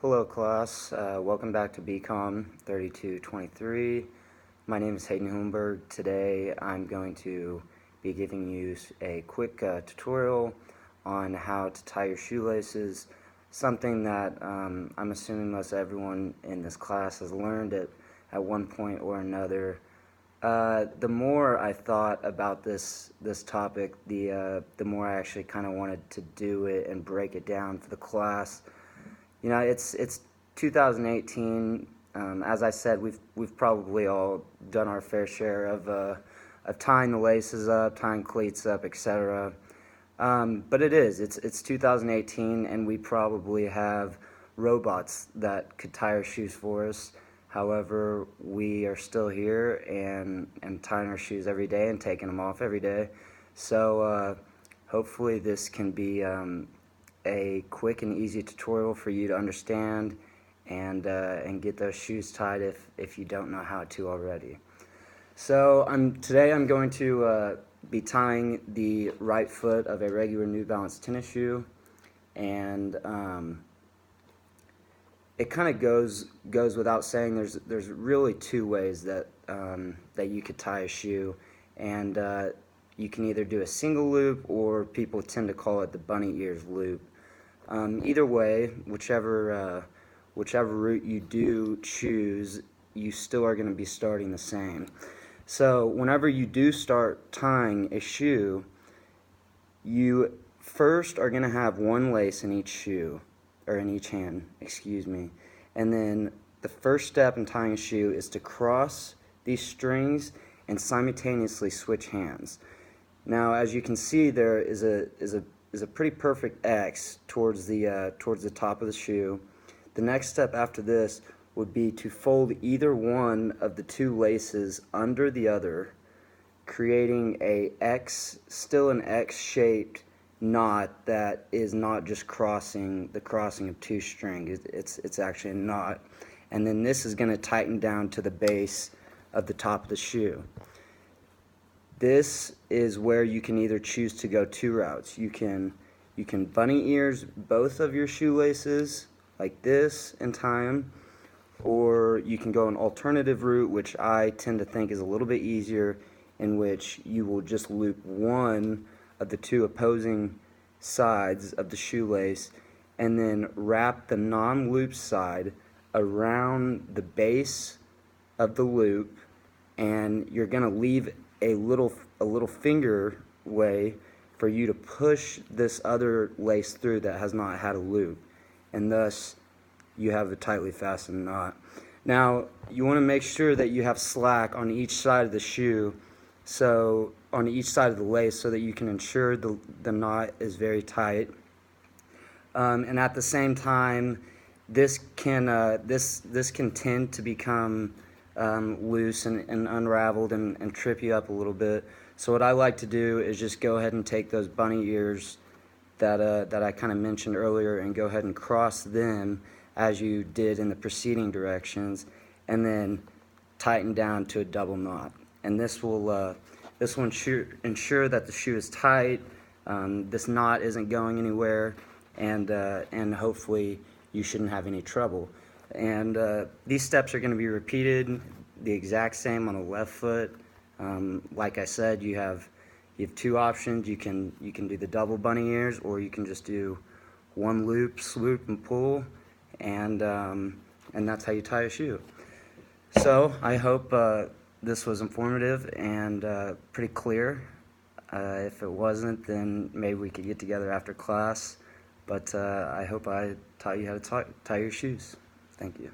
Hello class, welcome back to BCOM 3223. My name is Hayden Hillenburg. Today I'm going to be giving you a quick tutorial on how to tie your shoelaces, something that I'm assuming most everyone in this class has learned at one point or another. The more I thought about this topic, the more I actually kind of wanted to do it and break it down for the class. You know, it's 2018. As I said, we've probably all done our fair share of tying the laces up, tying cleats up, etc. But it's 2018, and we probably have robots that could tie our shoes for us. However, we are still here and tying our shoes every day and taking them off every day. So hopefully this can be a quick and easy tutorial for you to understand and get those shoes tied if you don't know how to already. So today I'm going to be tying the right foot of a regular New Balance tennis shoe, and it kind of goes without saying there's really two ways that that you could tie a shoe, and you can either do a single loop, or people tend to call it the bunny ears loop. Either way, whichever route you do choose, you still are going to be starting the same. So whenever you do start tying a shoe, you first are going to have one lace in each shoe, or in each hand, excuse me. And then the first step in tying a shoe is to cross these strings and simultaneously switch hands. Now, as you can see, there is a pretty perfect X towards the top of the shoe. The next step after this would be to fold either one of the two laces under the other, creating still an X-shaped knot that is not just the crossing of two strings. It's actually a knot. And then this is going to tighten down to the base of the top of the shoe. This is where you can either choose to go two routes. You can bunny ears both of your shoelaces like this and tie them, or you can go an alternative route, which I tend to think is a little bit easier, in which you will just loop one of the two opposing sides of the shoelace and then wrap the non-loop side around the base of the loop, and you're going to leave a little finger way for you to push this other lace through that has not had a loop, and thus you have a tightly fastened knot. Now you want to make sure that you have slack on each side of the shoe, so on each side of the lace, so that you can ensure the knot is very tight. And at the same time, this can tend to become loose and unraveled and trip you up a little bit. So what I like to do is just go ahead and take those bunny ears that I kind of mentioned earlier and go ahead and cross them as you did in the preceding directions, and then tighten down to a double knot. And this will ensure that the shoe is tight, this knot isn't going anywhere, and hopefully you shouldn't have any trouble. And these steps are going to be repeated the exact same on the left foot. Like I said, you have two options. You can do the double bunny ears, or you can just do one loop, swoop, and pull, and that's how you tie a shoe. So I hope this was informative and pretty clear. If it wasn't, then maybe we could get together after class. But I hope I taught you how to tie your shoes. Thank you.